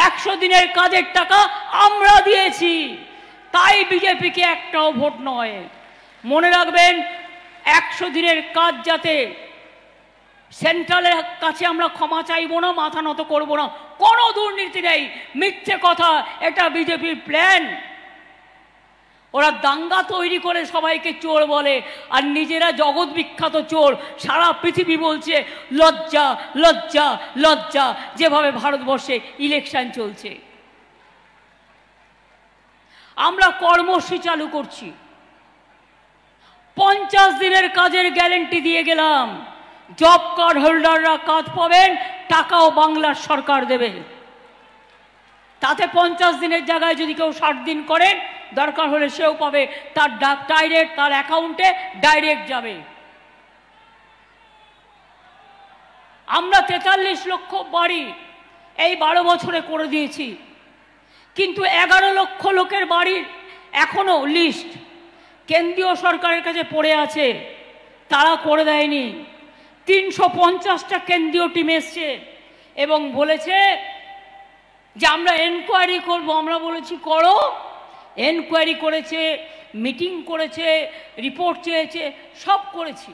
100 দিনের কাজের টাকা আমরা দিয়েছি, তাই বিজেপিকে একটাও ভোট নয়। মনে রাখবেন, 100 দিনের কাজ যাতে সেন্ট্রালের কাছে আমরা ক্ষমা চাইব না, মাথা নত করব না, কোনো দুর্নীতি নেই, মিথ্যে কথা, এটা বিজেপির প্ল্যান। ওরা দাঙ্গা তৈরি করে সবাইকে চোর বলে, আর নিজেরা জগৎ বিখ্যাত চোর। সারা পৃথিবী বলছে লজ্জা লজ্জা লজ্জা, যেভাবে ভারতবর্ষে ইলেকশন চলছে। আমরা কর্মসূচি চালু করছি, 50 দিনের কাজের গ্যারেন্টি দিয়ে গেলাম। জব কার্ড হোল্ডাররা কাজ পাবেন, টাকাও বাংলার সরকার দেবে। তাতে 50 দিনের জায়গায় যদি কেউ 60 দিন করেন, দরকার হলে সেও পাবে, তার ডাইরেক্ট তার অ্যাকাউন্টে ডাইরেক্ট যাবে। আমরা 43 লক্ষ বাড়ি এই 12 বছরে করে দিয়েছি, কিন্তু 11 লক্ষ লোকের বাড়ির এখনো লিস্ট কেন্দ্রীয় সরকারের কাছে পড়ে আছে, তারা করে দেয়নি। 350টা কেন্দ্রীয় টিম এসছে এবং বলেছে যে আমরা এনকোয়ারি করব। আমরা বলেছি করো। এনকোয়ারি করেছে, মিটিং করেছে, রিপোর্ট চেয়েছে, সব করেছি,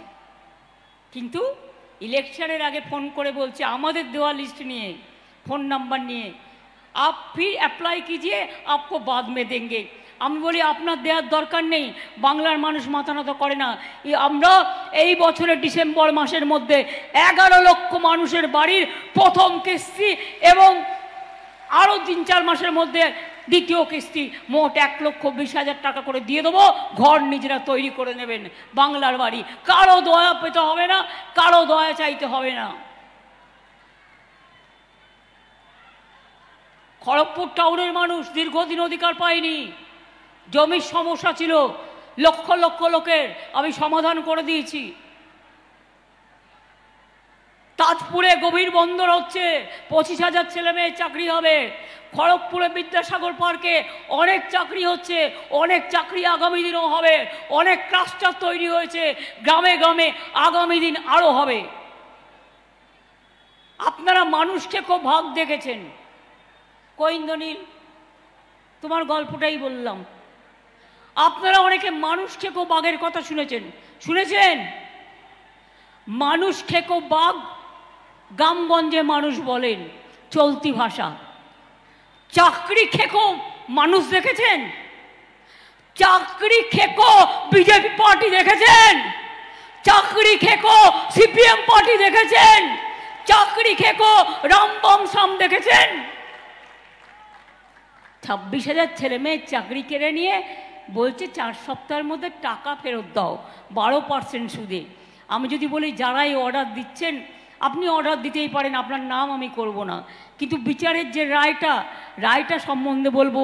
কিন্তু ইলেকশনের আগে ফোন করে বলছে আমাদের দেওয়া লিস্ট নিয়ে, ফোন নাম্বার নিয়ে, आप फिर अप्लाई कीजिए, आपको बाद में देंगे। আমি বলি আপনার দেওয়ার দরকার নেই, বাংলার মানুষ মাথা নত করে না। আমরা এই বছরের ডিসেম্বর মাসের মধ্যে 11 লক্ষ মানুষের বাড়ির প্রথম কিস্তি এবং আরও 3-4 মাসের মধ্যে দ্বিতীয় কিস্তি, মোট 1,20,000 টাকা করে দিয়ে দেবো। ঘর নিজেরা তৈরি করে নেবেন, বাংলার বাড়ি। কারো দয়া পেতে হবে না, কারো দয়া চাইতে হবে না। খড়গপুর টাউনের মানুষ দীর্ঘদিন অধিকার পায়নি, জমির সমস্যা ছিল লক্ষ লক্ষ লোকের, আমি সমাধান করে দিয়েছি। তাজপুরে গভীর বন্দর হচ্ছে, 25,000 ছেলে মেয়ে চাকরি হবে। খড়গপুরে বিদ্যাসাগর পার্কে অনেক চাকরি হচ্ছে, অনেক চাকরি আগামী দিনও হবে। অনেক ক্লাস্টার তৈরি হয়েছে গ্রামে গ্রামে, আগামী দিন আরও হবে। আপনারা মানুষকে খুব ভাগ দেখেছেন। কৈন্দনীল, তোমার গল্পটাই বললাম। আপনারা অনেকে মানুষ খেকো বাঘের কথা শুনেছেন, শুনেছেন? মানুষ খেকো বাঘ গ্রামগঞ্জে মানুষ বলেন, চলতি ভাষা। চাকরি খেকো মানুষ দেখেছেন? চাকরি খেকো বিজেপি পার্টি দেখেছেন? চাকরি খেকো সিপিএম পার্টি দেখেছেন? চাকরি খেকো রামবাম সাম দেখেছেন? 26,000 ছেলে মেয়ের চাকরি কেড়ে নিয়ে বলছে 4 সপ্তাহের মধ্যে টাকা ফেরত দাও 12% সুদে। আমি যদি বলি যারাই অর্ডার দিচ্ছেন, আপনি অর্ডার দিতেই পারেন, আপনার নাম আমি করব না, কিন্তু বিচারের যে রায়টা সম্বন্ধে বলবো,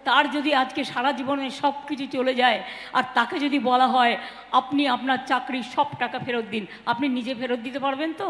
তার যদি আজকে সারা জীবনে সব কিছু চলে যায় আর তাকে যদি বলা হয় আপনি আপনার চাকরির সব টাকা ফেরত দিন, আপনি নিজে ফেরত দিতে পারবেন তো?